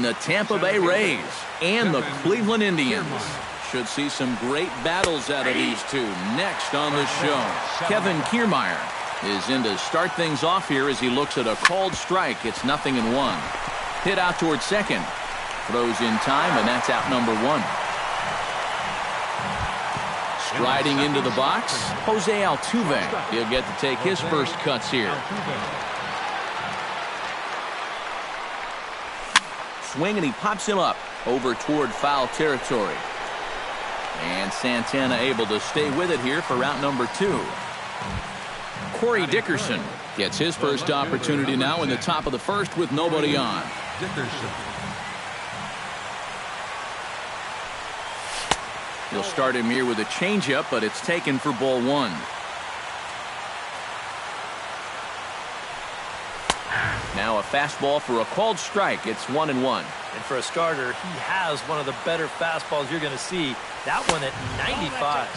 the Tampa Bay Rays and the Cleveland Indians. Should see some great battles out of these two next on the show. Kevin Kiermaier is in to start things off here as he looks at a called strike. It's 0-1. Hit out towards second. Throws in time, and that's out number 1. Striding into the box, Jose Altuve. He'll get to take his first cuts here. Swing, and he pops him up over toward foul territory. And Santana able to stay with it here for route number 2. Corey Dickerson gets his first opportunity now in the top of the first with nobody on. He'll start him here with a changeup, but it's taken for ball 1. Now a fastball for a called strike. It's 1-1. And for a starter, he has one of the better fastballs you're going to see. That one at 95.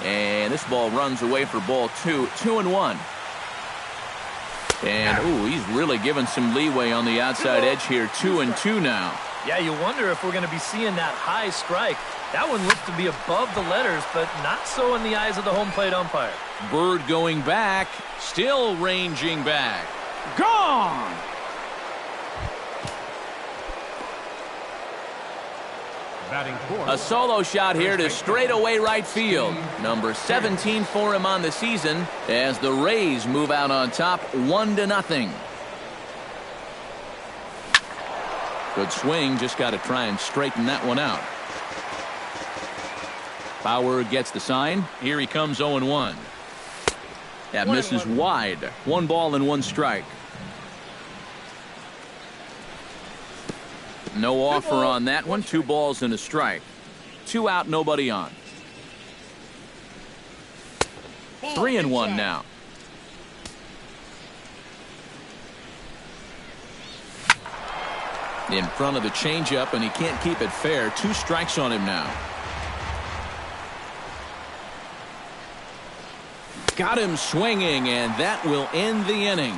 And this ball runs away for ball 2. 2-1. And, ooh, he's really given some leeway on the outside edge here. 2-2 now. Yeah, you wonder if we're going to be seeing that high strike. That one looks to be above the letters, but not so in the eyes of the home plate umpire. Bird going back, still ranging back. Gone! A solo shot here to straightaway right field. Number 17 for him on the season as the Rays move out on top 1-0. Good swing, just got to try and straighten that one out. Bauer gets the sign. Here he comes 0-1. That misses wide. 1 ball and 1 strike. No offer on that one. 2 balls and a strike. 2 out, nobody on. 3-1 now. In front of the changeup, and he can't keep it fair. 2 strikes on him now. Got him swinging, and that will end the inning.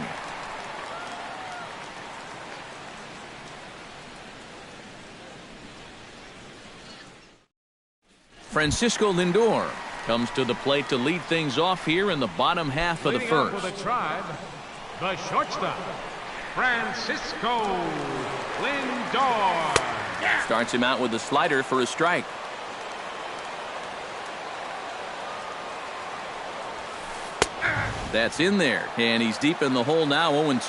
Francisco Lindor comes to the plate to lead things off here in the bottom half of the first. For the Tribe, the shortstop, Francisco Lindor. Starts him out with a slider for a strike. That's in there, and he's deep in the hole now. 0-2.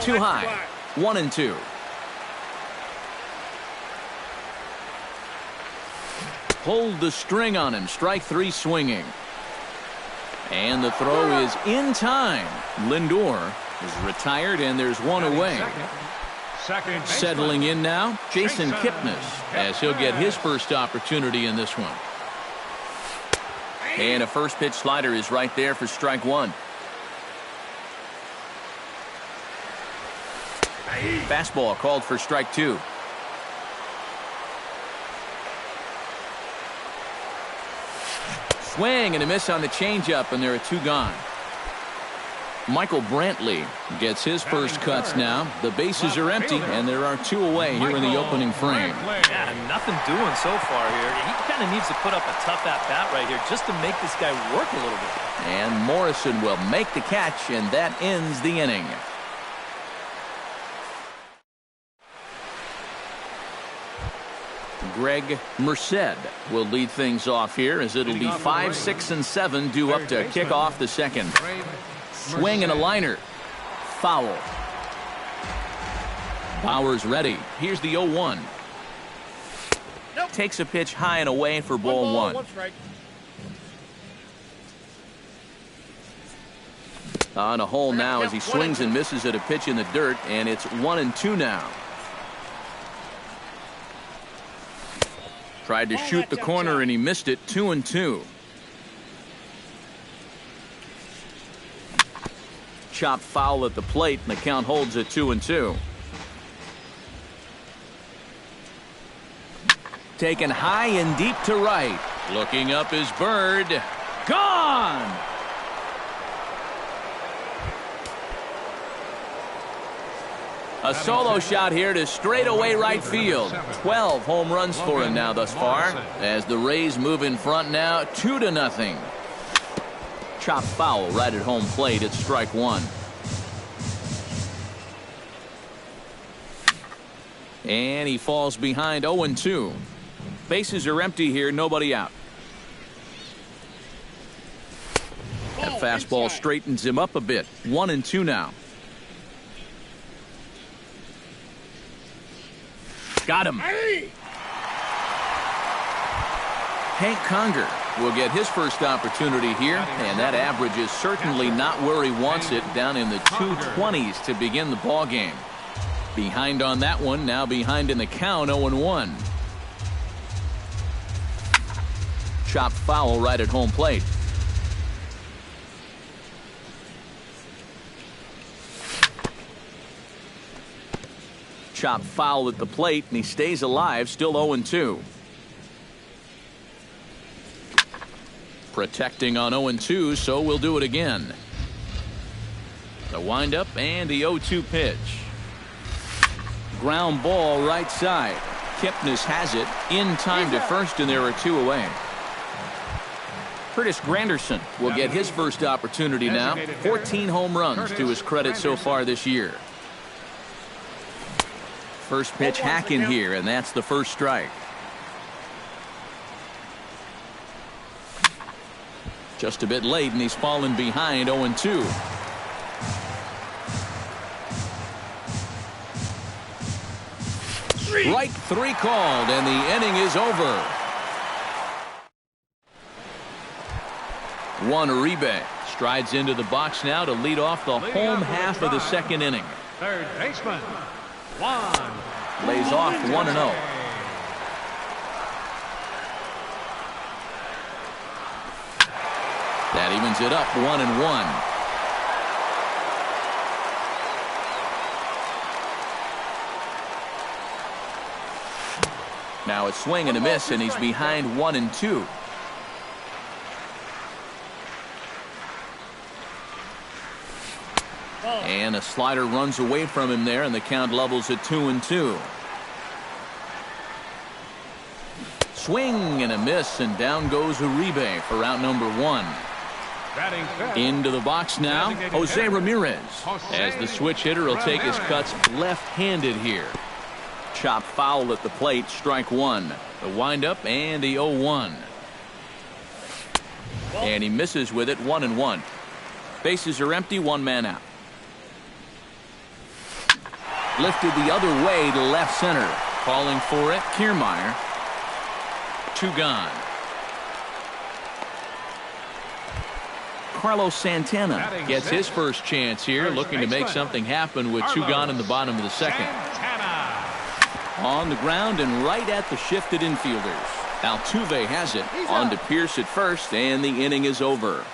Too high. 1-2. Pulled the string on him. Strike 3 swinging. And the throw is in time. Lindor is retired, and there's 1 away. Settling in now, Jason Kipnis, as he'll get his first opportunity in this one. And a first pitch slider is right there for strike 1. Fastball called for strike 2. Swing and a miss on the changeup, and there are 2 gone. Michael Brantley gets his first cuts now. The bases are empty, and there are 2 away here in the opening frame. Yeah, nothing doing so far here. He kind of needs to put up a tough at-bat right here just to make this guy work a little bit. And Morrison will make the catch, and that ends the inning. Greg Merced will lead things off here as it'll be 5, 6, and 7 due up to kick off the second. Swing and a liner. Foul. Bauer's ready. Here's the 0-1. Takes a pitch high and away for ball 1. On a hole now as he swings and misses at a pitch in the dirt, and it's 1-2 now. Tried to shoot the corner and he missed it. 2-2. Chopped foul at the plate, and the count holds at 2-2. Taken high and deep to right. Looking up is Bird. Gone! A solo shot here to straightaway right field. 12 home runs for him now thus far, as the Rays move in front now 2-0. Chopped foul right at home plate. It's strike one. And he falls behind 0-2. Bases are empty here, nobody out. That fastball straightens him up a bit. 1-2 now. Got him. Hank Conger will get his first opportunity here, and that average is certainly not where he wants it, down in the 220s to begin the ball game. Behind on that one, now behind in the count, 0-1. Chopped foul right at home plate. Chopped foul at the plate, and he stays alive, still 0-2. Protecting on 0-2, so we'll do it again. The windup and the 0-2 pitch. Ground ball right side. Kipnis has it in time to first, and there are two away. Curtis Granderson will get his first opportunity now. 14 home runs to his credit so far this year. First pitch hack in here, and that's the first strike. Just a bit late, and he's fallen behind 0-2. Strike three called, and the inning is over. Juan Uribe strides into the box now to lead off the home half of the second inning. Third baseman, Juan. Lays off 1-0. That evens it up 1-1. Now a swing and a miss, and he's behind 1-2. And a slider runs away from him there, and the count levels at 2-2. Swing and a miss, and down goes Uribe for out number one. Into the box now, Jose Ramirez, as the switch hitter will take his cuts left-handed here. Chop foul at the plate, strike one. The windup and the 0-1. And he misses with it, 1-1. Bases are empty, one man out. Lifted the other way to left center. Calling for it, Kiermaier. Two gone. Carlos Santana gets his first chance here, looking to make something happen with two gone in the bottom of the second. On the ground and right at the shifted infielders. Altuve has it. On to Pierce at first, and the inning is over.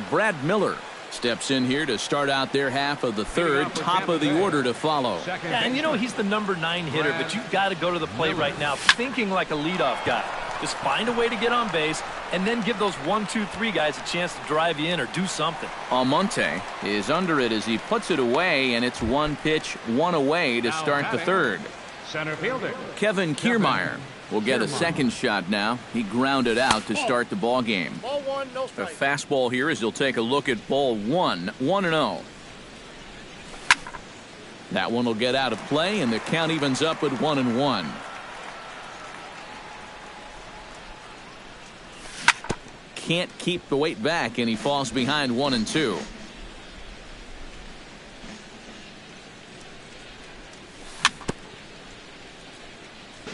Brad Miller steps in here to start out their half of the third. Top of the order to follow. Yeah, and you know he's the number 9 hitter, but you've got to go to the plate right now thinking like a leadoff guy. Just find a way to get on base and then give those 1, 2, 3 guys a chance to drive you in or do something. Almonte is under it as he puts it away, and it's one pitch, one away to start the third. Center fielder Kevin Kiermaier will get a second shot now. He grounded out to start the ball game. Ball one, no strike. A fastball here as he'll take a look at ball one, 1-0. That one will get out of play, and the count evens up at 1-1. Can't keep the weight back, and he falls behind 1-2.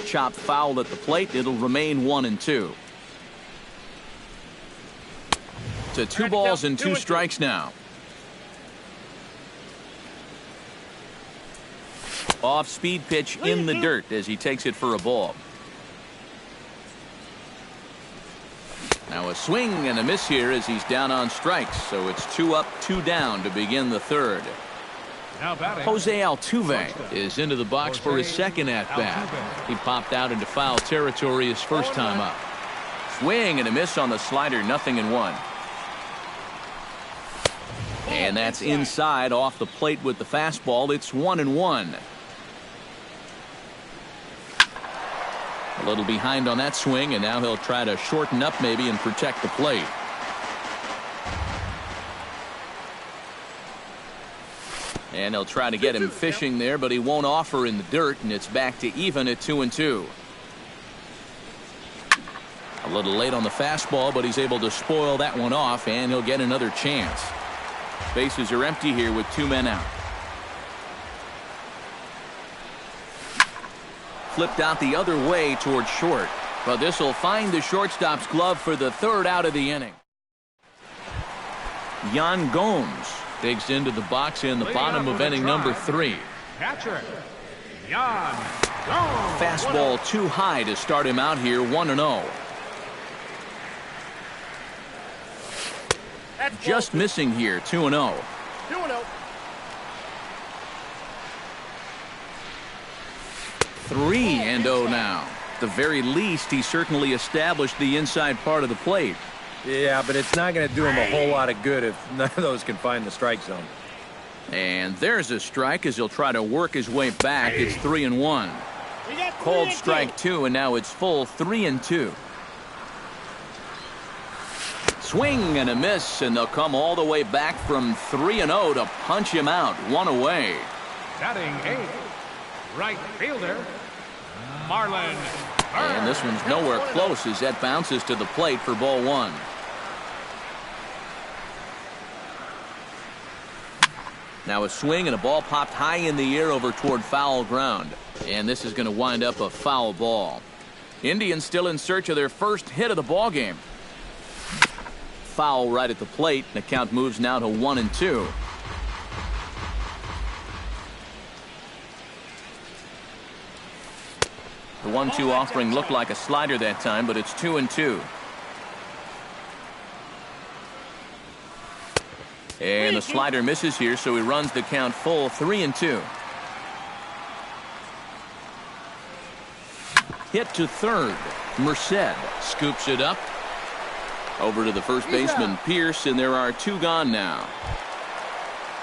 Chopped foul at the plate. It'll remain 1-2. To 2 balls and 2 strikes now. Off speed pitch in the dirt as he takes it for a ball. Now a swing and a miss here as he's down on strikes. So it's 2 up, 2 down to begin the third. Jose Altuve is into the box for his second at-bat. He popped out into foul territory his first time up. Swing and a miss on the slider, 0-1. And that's inside off the plate with the fastball. It's 1-1. A little behind on that swing, and now he'll try to shorten up maybe and protect the plate. And he'll try to get him fishing there, but he won't offer in the dirt, and it's back to even at 2-2. A little late on the fastball, but he's able to spoil that one off, and he'll get another chance. Bases are empty here with 2 men out. Flipped out the other way towards short, but this will find the shortstop's glove for the 3rd out of the inning. Yan Gomes digs into the box in the bottom of inning number 3. Catcher, Yan Gomes. Fastball too high to start him out here, 1-0. Just missing here, 2-0. 2-0. 3-0 now. At the very least, he certainly established the inside part of the plate. Yeah, but it's not going to do him a whole lot of good if none of those can find the strike zone. And there's a strike as he'll try to work his way back. It's 3-1. Called strike 2, and now it's full 3-2. Swing and a miss, and they'll come all the way back from 3-0 to punch him out. 1 away. Batting 8th, right fielder, Marlon. And this one's nowhere close as that bounces to the plate for ball 1. Now a swing and a ball popped high in the air over toward foul ground. And this is going to wind up a foul ball. Indians still in search of their first hit of the ball game. Foul right at the plate, and the count moves now to 1-2. The 1-2 offering looked like a slider that time, but it's 2-2. And the slider misses here, so he runs the count full 3-2. Hit to third. Merced scoops it up. Over to the first baseman, Pierce, and there are 2 gone now.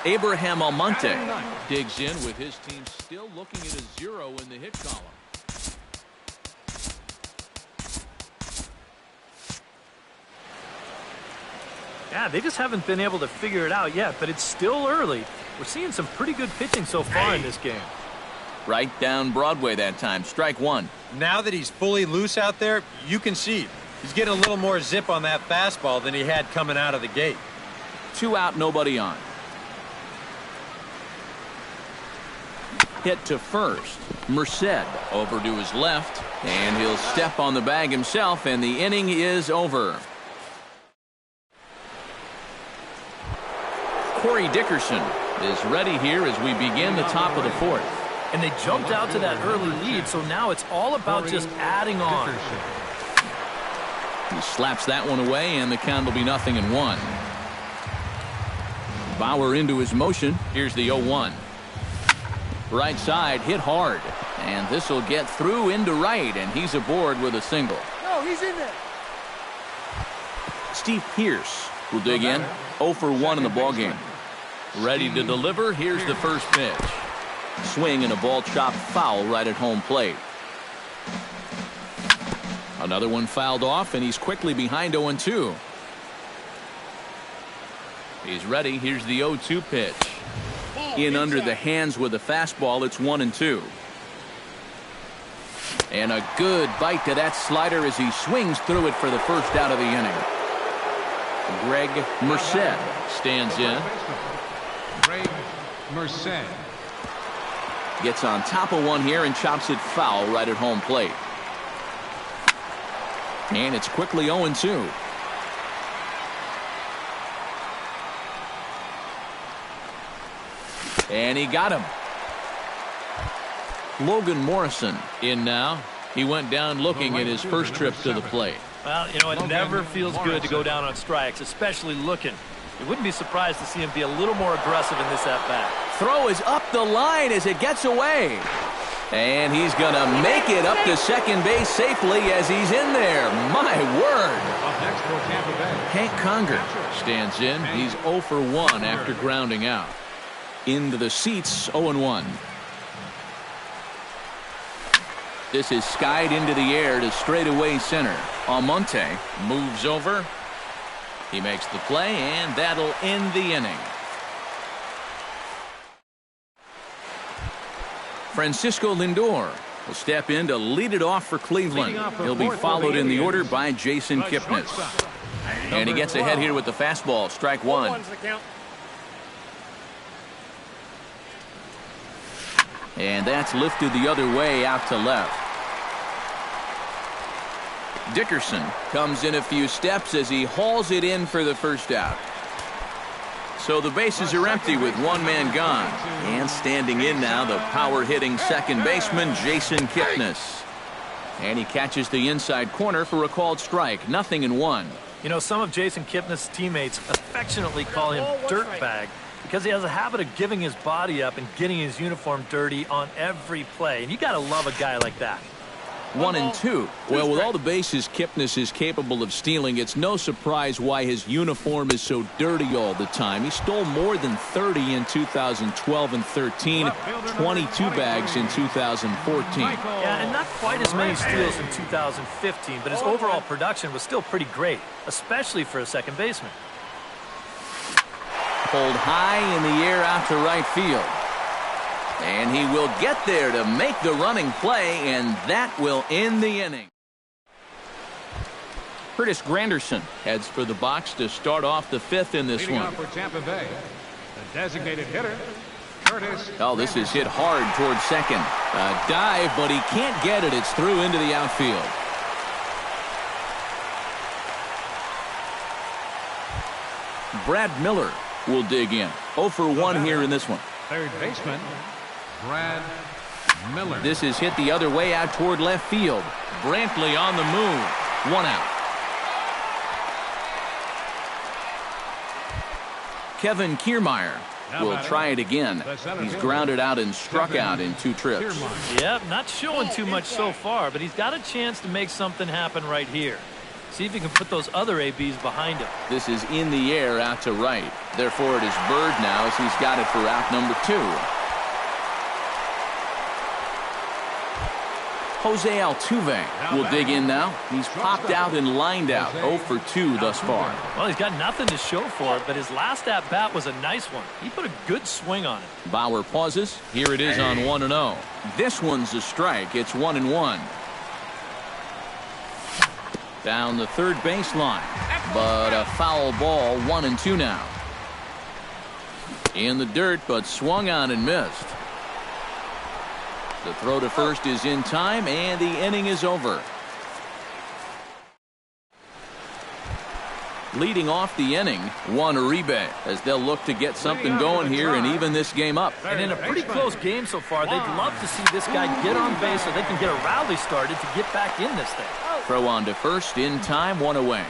Abraham Almonte digs in with his team still looking at a 0 in the hit column. Yeah, they just haven't been able to figure it out yet, but it's still early. We're seeing some pretty good pitching so far in this game. Right down Broadway that time. Strike 1. Now that he's fully loose out there, you can see he's getting a little more zip on that fastball than he had coming out of the gate. 2 out, nobody on. Hit to first. Merced over to his left, and he'll step on the bag himself, and the inning is over. Corey Dickerson is ready here as we begin the top of the 4th. And they jumped out to that early lead, so now it's all about just adding on. He slaps that one away, and the count will be 0-1. Bauer into his motion. Here's the 0-1. Right side hit hard, and this will get through into right, and he's aboard with a single. No, he's in there. Steve Pierce will dig in. 0 for 1 in the ballgame. Ready to deliver. Here's the first pitch. Swing and a ball chopped foul right at home plate. Another one fouled off, and he's quickly behind 0-2. He's ready. Here's the 0-2 pitch. In under the hands with a fastball. It's 1-2. And a good bite to that slider as he swings through it for the first out of the inning. Greg Merced stands in. Greg Merced gets on top of one here and chops it foul right at home plate. And it's quickly 0-2. And he got him. Logan Morrison in now. He went down looking at his first trip to the plate. Well, you know, it never feels good to go down on strikes, especially looking. You wouldn't be surprised to see him be a little more aggressive in this at-bat. Throw is up the line as it gets away. And he's going to make it up to second base safely as he's in there. My word. Up next for Tampa Bay, Hank Conger stands in. He's 0 for 1 after grounding out. Into the seats, 0-1. This is skied into the air to straightaway center. Almonte moves over. He makes the play, and that'll end the inning. Francisco Lindor will step in to lead it off for Cleveland. He'll be followed in the order by Jason Kipnis. And he gets ahead here with the fastball. Strike one. And that's lifted the other way out to left. Dickerson comes in a few steps as he hauls it in for the first out. So the bases are empty with one man gone. And standing in now, the power-hitting second baseman, Jason Kipnis. And he catches the inside corner for a called strike. 0-1. You know, some of Jason Kipnis' teammates affectionately call him Dirtbag because he has a habit of giving his body up and getting his uniform dirty on every play. And you got to love a guy like that. 1-2. Well, with all the bases Kipnis is capable of stealing, it's no surprise why his uniform is so dirty all the time. He stole more than 30 in 2012 and 13, 22 bags in 2014. Yeah, and not quite as many steals in 2015, but his overall production was still pretty great, especially for a second baseman. Pulled high in the air out to right field. And he will get there to make the running play, and that will end the inning. Curtis Granderson heads for the box to start off the fifth in this leading one. off for Tampa Bay, the designated hitter, Curtis. Oh, this is hit hard towards second. A dive, but he can't get it. It's through into the outfield. Brad Miller will dig in. 0 for 1 here in this one. Third baseman, Brad Miller. This is hit the other way out toward left field. Brantley on the move. 1 out. Kevin Kiermaier will try it again. He's grounded out and struck out in 2 trips. Yep, not showing too much so far, but he's got a chance to make something happen right here. See if he can put those other ABs behind him. This is in the air out to right. Therefore, it is Bird now as he's got it for out number 2. Jose Altuve will dig in now. He's popped out and lined out. 0 for 2 thus far. Well, he's got nothing to show for it, but his last at-bat was a nice one. He put a good swing on it. Bauer pauses. Here it is on 1-0. This one's a strike. It's 1-1. Down the third baseline, but a foul ball. 1-2 now. In the dirt, but swung on and missed. The throw to first is in time, and the inning is over. Leading off the inning, Juan Uribe, as they'll look to get something going here and even this game up. And in a pretty close game so far, they'd love to see this guy get on base so they can get a rally started to get back in this thing. Throw on to first, in time, 1 away.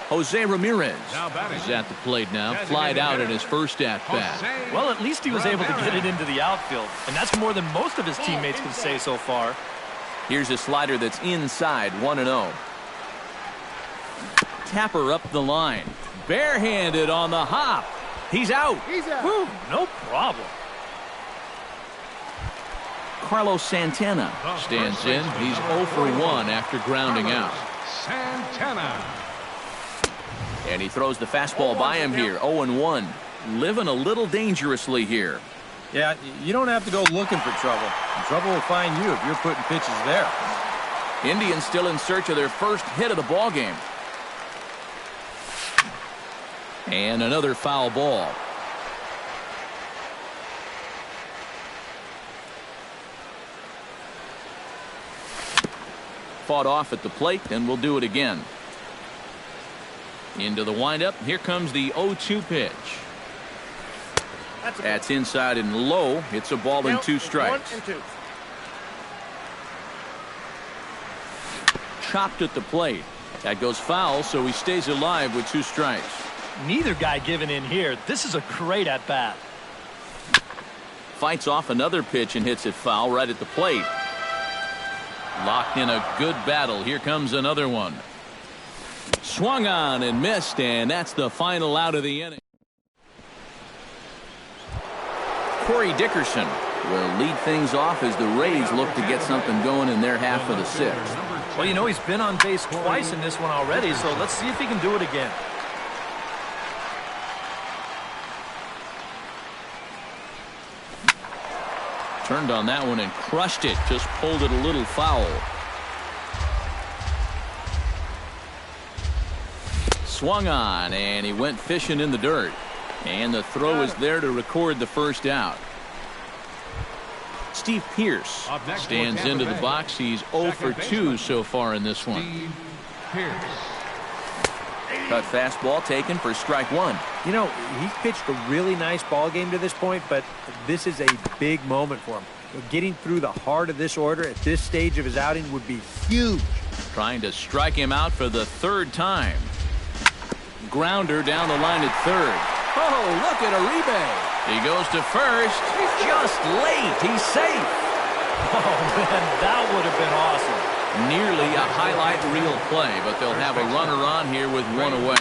Jose Ramirez is at the plate now, flied out in his first at-bat. Well, at least he was able to get it into the outfield, and that's more than most of his teammates can say so far. Here's a slider that's inside, 1-0. Tapper up the line. Barehanded on the hop. He's out. Whew, no problem. Carlos Santana stands in. He's 0 for 1 after grounding out. Santana. And he throws the fastball by him here. 0-1. Living a little dangerously here. Yeah, you don't have to go looking for trouble. Trouble will find you if you're putting pitches there. Indians still in search of their first hit of the ball game. And another foul ball. Fought off at the plate, and we'll do it again. Into the windup. Here comes the 0-2 pitch. That's inside and low. It's a ball and 2 strikes. 1 and 2. Chopped at the plate. That goes foul, so he stays alive with 2 strikes. Neither guy giving in here. This is a great at-bat. Fights off another pitch and hits it foul right at the plate. Locked in a good battle. Here comes another one. Swung on and missed, and that's the final out of the inning. Corey Dickerson will lead things off as the Rays look to get something going in their half of the sixth. Well, you know, he's been on base twice in this one already, so let's see if he can do it again. Turned on that one and crushed it. Just pulled it a little foul. Swung on, and he went fishing in the dirt. And the throw is there to record the first out. Steve Pearce stands into the box. He's 0 for 2 so far in this one. Cut fastball taken for strike one. You know, he's pitched a really nice ball game to this point, but this is a big moment for him. Getting through the heart of this order at this stage of his outing would be huge. Trying to strike him out for the third time. Grounder down the line at third. Oh, look at Uribe. He goes to first. Just late. He's safe. Oh, man, that would have been awesome. Nearly a highlight reel play, but they'll have a runner on here with one away.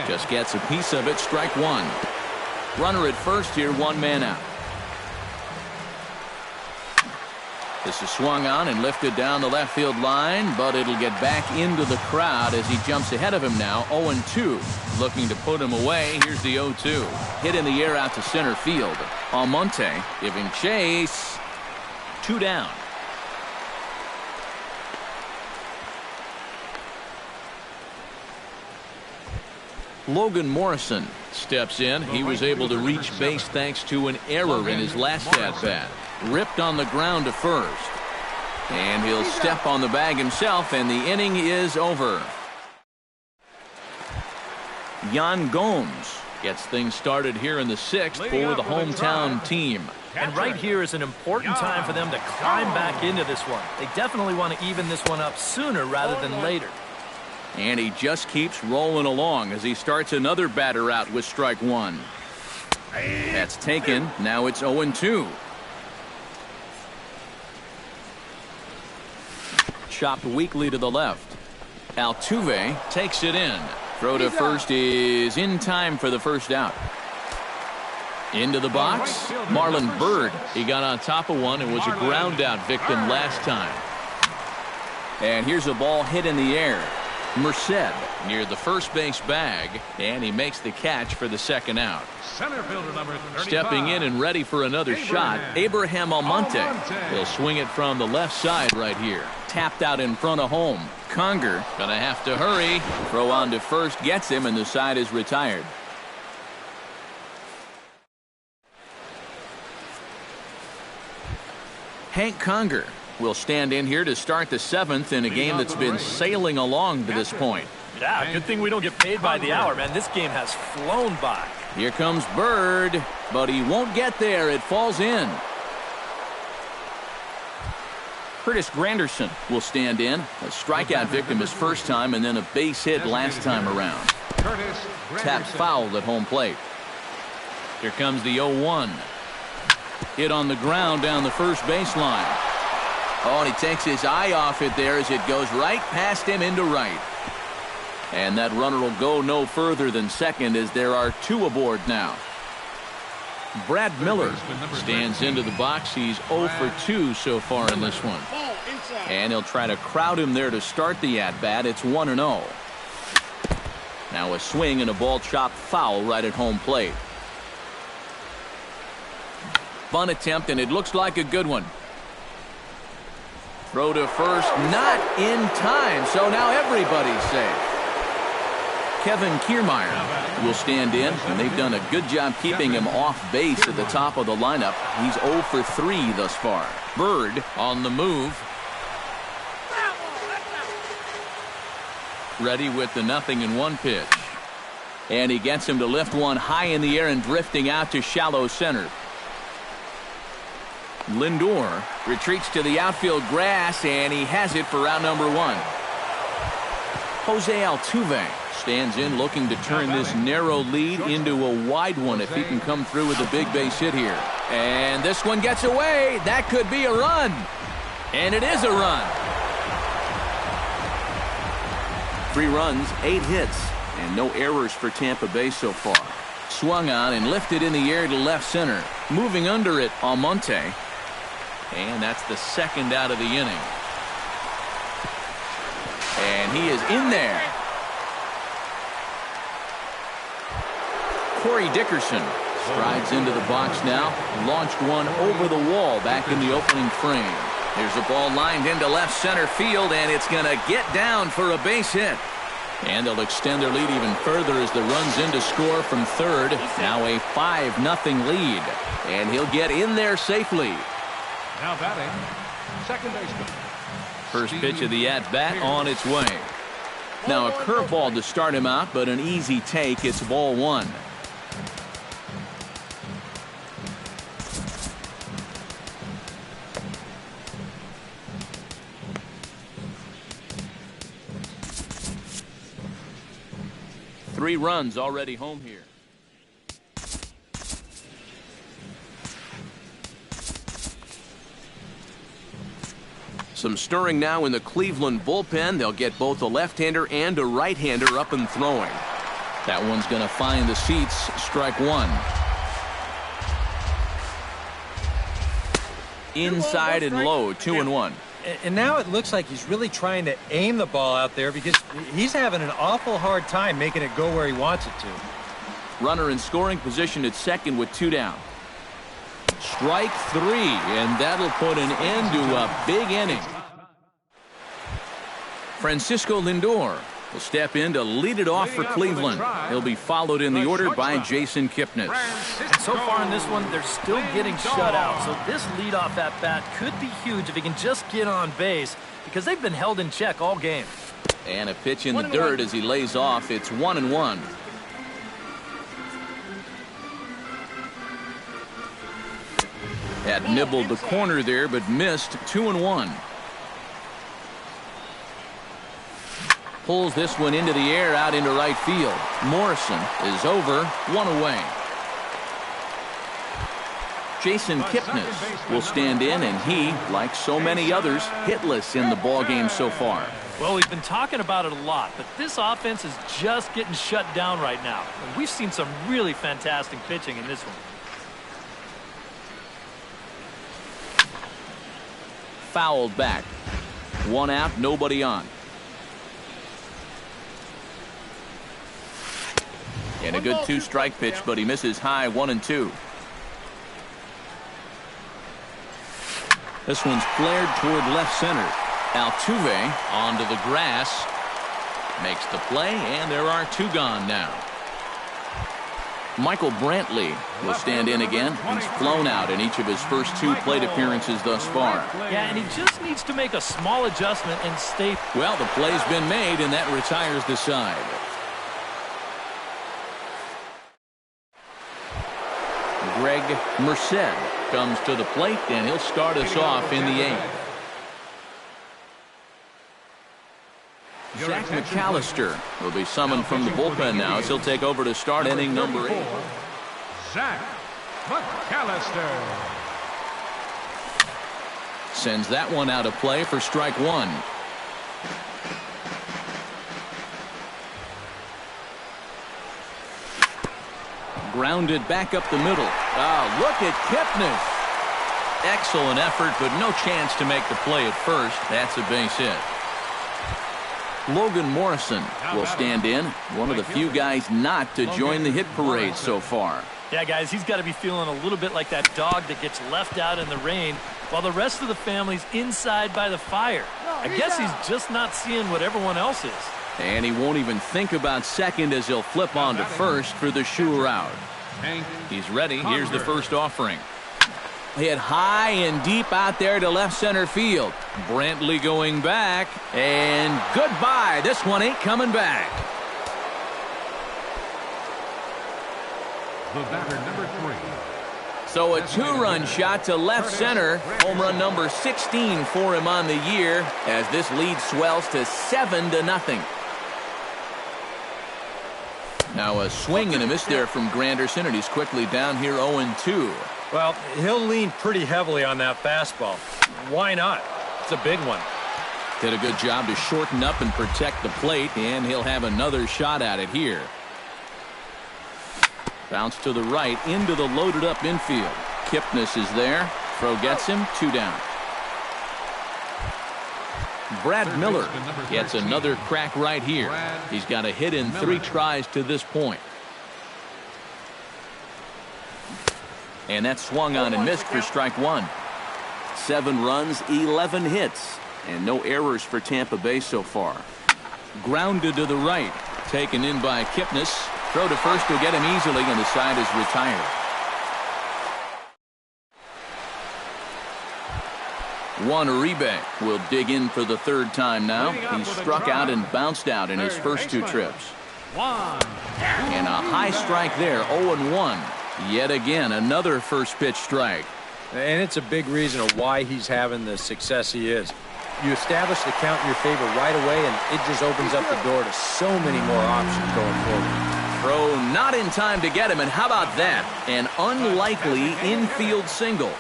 Just gets a piece of it. Strike one. Runner at first here, one man out. This is swung on and lifted down the left field line, but it'll get back into the crowd as he jumps ahead of him now. 0-2. Looking to put him away. Here's the 0-2. Hit in the air out to center field. Almonte giving chase. 2 down. Logan Morrison steps in. He was able to reach base thanks to an error in his last at-bat. Ripped on the ground to first. And he'll step on the bag himself, and the inning is over. Yan Gomes gets things started here in the sixth for the hometown team. And right here is an important time for them to climb back into this one. They definitely want to even this one up sooner rather than later. And he just keeps rolling along as he starts another batter out with strike one. That's taken. Now it's 0-2. Chopped weakly to the left. Altuve takes it in. Throw to first is in time for the first out. Into the box, Marlon Byrd. He got on top of one and was a ground out victim last time. And here's a ball hit in the air. Merced near the first base bag, and he makes the catch for the second out. Center fielder number 35. Stepping in and ready for another shot, Abraham Almonte will swing it from the left side right here. Tapped out in front of home. Conger gonna have to hurry. Throw on to first gets him, and the side is retired. Hank Conger will stand in here to start the seventh in a game that's been sailing along to this point. Yeah, good thing we don't get paid by the hour, man. This game has flown by. Here comes Byrd, but he won't get there. It falls in. Curtis Granderson will stand in. A strikeout victim his first time, and then a base hit last time around. Tapped fouled at home plate. Here comes the 0-1. Hit on the ground down the first baseline. Oh, and he takes his eye off it there as it goes right past him into right. And that runner will go no further than second as there are two aboard now. Brad Miller stands into the box. He's 0 for 2 so far in this one. And he'll try to crowd him there to start the at-bat. It's 1-0. Now a swing and a ball chopped foul right at home plate. Bunt attempt, and it looks like a good one. Throw to first, not in time, so now everybody's safe. Kevin Kiermaier will stand in, and they've done a good job keeping him off base at the top of the lineup. He's 0 for 3 thus far. Byrd on the move. Ready with the 0-1 pitch. And he gets him to lift one high in the air and drifting out to shallow center. Lindor retreats to the outfield grass, and he has it for round number 1. Jose Altuve stands in looking to turn this narrow lead into a wide one if he can come through with a big base hit here. And this one gets away. That could be a run. And it is a run. 3 runs, 8 hits, and no errors for Tampa Bay so far. Swung on and lifted in the air to left center. Moving under it, Almonte. And that's the second out of the inning. And he is in there. Corey Dickerson strides into the box now. Launched one over the wall back in the opening frame. There's a ball lined into left center field, and it's going to get down for a base hit. And they'll extend their lead even further as the runs in to score from third. Now a 5-0 lead. And he'll get in there safely. Now batting, second baseman. First pitch of the at-bat on its way. Now a curveball to start him out, but an easy take. It's ball 1. Three runs already home here. Some stirring now in the Cleveland bullpen. They'll get both a left-hander and a right-hander up and throwing. That one's going to find the seats. Strike 1. Inside and low, 2-1. And now it looks like he's really trying to aim the ball out there because he's having an awful hard time making it go where he wants it to. Runner in scoring position at second with 2 down. Strike 3, and that'll put an end to a big inning. Francisco Lindor will step in to lead it off for Cleveland. He'll be followed in the order by Jason Kipnis. And so far in this one, they're still getting shut out. So this leadoff at bat could be huge if he can just get on base because they've been held in check all game. And a pitch in the dirt as he lays off. It's 1-1. Had nibbled the corner there, but missed. 2-1. Pulls this one into the air out into right field. Morrison is over, 1 away. Jason Kipnis will stand in, and he, like so many others, hitless in the ballgame so far. Well, we've been talking about it a lot, but this offense is just getting shut down right now. And we've seen some really fantastic pitching in this one. Fouled back. 1 out, nobody on. And a good 2-strike pitch, but he misses high. 1-2. This one's flared toward left center. Altuve onto the grass. Makes the play, and there are 2 gone now. Michael Brantley will stand in again. He's flown out in each of his first 2 plate appearances thus far. Yeah, and he just needs to make a small adjustment and stay. Well, the play's been made, and that retires the side. Greg Merced comes to the plate, and he'll start us off in the 8th. Zach McAllister will be summoned from the bullpen now as he'll take over to start inning number 8. Zach McAllister sends that one out of play for strike 1. Grounded back up the middle. Look at Kipnis. Excellent effort, but no chance to make the play at first. That's a base hit. Logan Morrison will stand in, one of the few guys not to join the hit parade so far. Yeah, guys, he's got to be feeling a little bit like that dog that gets left out in the rain while the rest of the family's inside by the fire. I guess he's just not seeing what everyone else is. And he won't even think about second as he'll flip on to first for the sure out. He's ready. Here's the first offering. Hit high and deep out there to left center field. Brantley going back. And goodbye. This one ain't coming back. The batter, number 3. So a 2-run shot to left center. Home run number 16 for him on the year as this lead swells to 7-0. Now a swing and a miss there from Granderson, and he's quickly down here 0-2. Well, he'll lean pretty heavily on that fastball. Why not? It's a big one. Did a good job to shorten up and protect the plate, and he'll have another shot at it here. Bounce to the right into the loaded up infield. Kipnis is there. Throw gets him. 2 down. Brad Miller gets another crack right here. He's got a hit in 3 tries to this point. And that swung on and missed for strike 1. 7 runs, 11 hits, and no errors for Tampa Bay so far. Grounded to the right. Taken in by Kipnis. Throw to first will get him easily, and the side is retired. Juan Uribe will dig in for the 3rd time now. He struck out and bounced out in his first 2 trips. And a high strike there, 0-1. Yet again, another first pitch strike. And it's a big reason of why he's having the success he is. You establish the count in your favor right away, and it just opens up the door to so many more options going forward. Throw not in time to get him, and how about that? An unlikely infield single.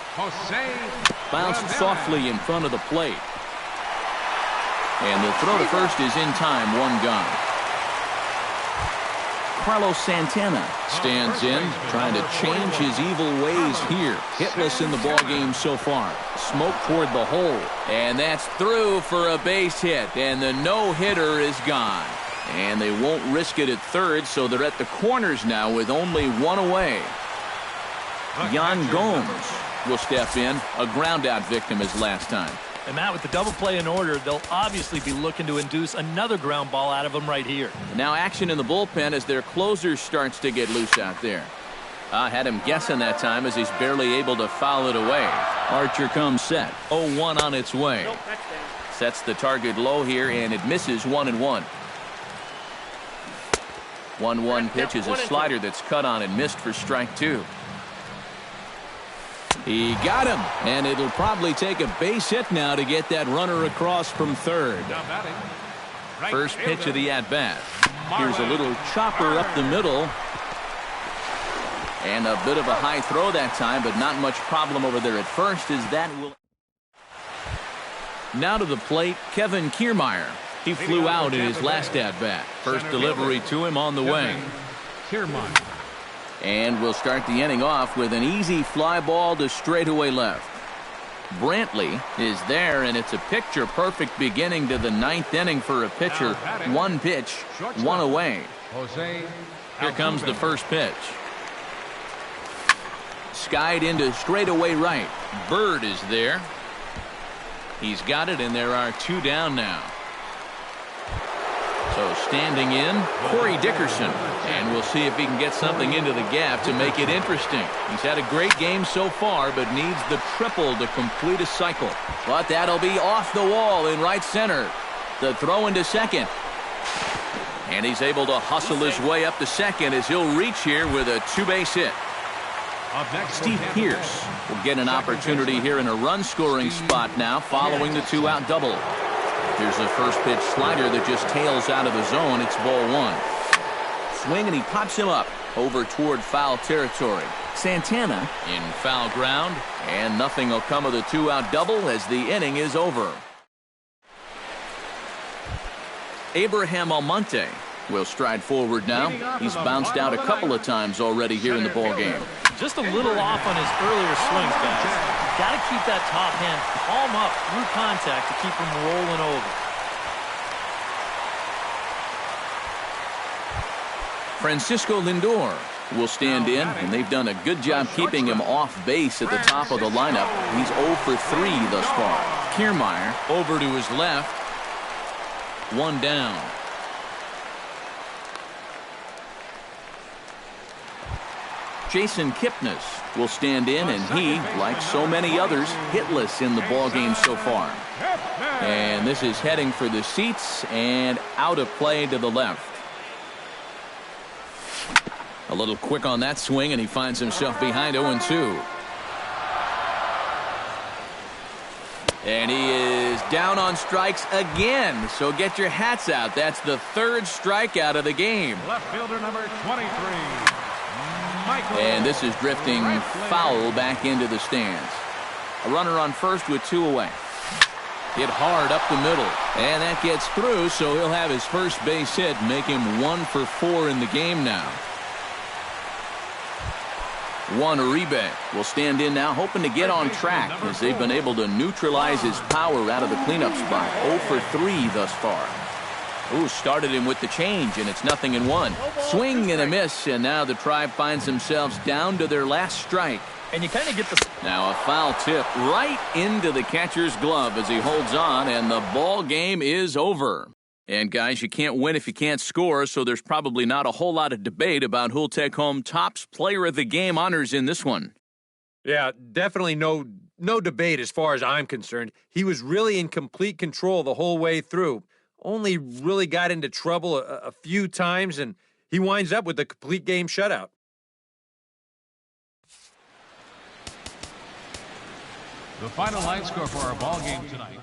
Bounced softly in front of the plate. And the throw to first is in time, 1 gone. Carlos Santana stands in, trying to change his evil ways here. Hitless in the ballgame so far. Smoke toward the hole. And that's through for a base hit. And the no-hitter is gone. And they won't risk it at 3rd, so they're at the corners now with only 1 away. Yan Gomes will step in. A ground-out victim as last time. And Matt, with the double play in order, they'll obviously be looking to induce another ground ball out of him right here. Now action in the bullpen as their closer starts to get loose out there. I had him guessing that time as he's barely able to foul it away. Archer comes set. 0-1 on its way. Sets the target low here, and it misses 1-1. 1-1 pitch is a slider that's cut on and missed for strike 2. He got him, and it'll probably take a base hit now to get that runner across from 3rd. First pitch of the at-bat. Here's a little chopper up the middle. And a bit of a high throw that time, but not much problem over there at first as that will. Now to the plate, Kevin Kiermaier. He flew out in his last at-bat. First delivery to him on the way. And we'll start the inning off with an easy fly ball to straightaway left. Brantley is there, and it's a picture-perfect beginning to the 9th inning for a pitcher. 1 pitch, 1 away. Here comes the first pitch. Skied into straightaway right. Bird is there. He's got it, and there are 2 down now. So standing in, Corey Dickerson. And we'll see if he can get something into the gap to make it interesting. He's had a great game so far, but needs the triple to complete a cycle. But that'll be off the wall in right center. The throw into second. And he's able to hustle his way up to second as he'll reach here with a 2-base hit. Steve Pearce will get an opportunity here in a run-scoring spot now following the 2-out double. Here's a first pitch slider that just tails out of the zone. It's ball 1. Swing, and he pops him up over toward foul territory. Santana in foul ground, and nothing will come of the 2-out double as the inning is over. Abraham Almonte will stride forward now. He's bounced out a couple of times already here in the ballgame. Just a little off on his earlier swings, guys. Got to keep that top hand palm up through contact to keep him rolling over. Francisco Lindor will stand in, and they've done a good job keeping him off base at the top of the lineup. He's 0 for 3 thus far. Kiermaier over to his left. 1 down. Jason Kipnis will stand in, and he, like so many others, hitless in the ballgame so far. And this is heading for the seats and out of play to the left. A little quick on that swing, and he finds himself behind 0-2. And he is is down on strikes again. So get your hats out. That's the third strikeout of the game. Left fielder number 23. Michael. And this is drifting foul back into the stands. A runner on first with 2 away. Hit hard up the middle. And that gets through, so he'll have his first base hit, make him 1 for 4 in the game now. Juan Uribe will stand in now, hoping to get on track as they've been able to neutralize his power out of the cleanup spot. 0 for 3 thus far. Ooh, started him with the change, and it's 0-1. Swing and a miss, and now the Tribe finds themselves down to their last strike. And you kind of get the... Now a foul tip right into the catcher's glove as he holds on, and the ball game is over. And guys, you can't win if you can't score, so there's probably not a whole lot of debate about who'll take home Topps Player of the Game honors in this one. Yeah, definitely no debate as far as I'm concerned. He was really in complete control the whole way through. Only really got into trouble a few times, and he winds up with a complete game shutout. The final line score for our ball game tonight.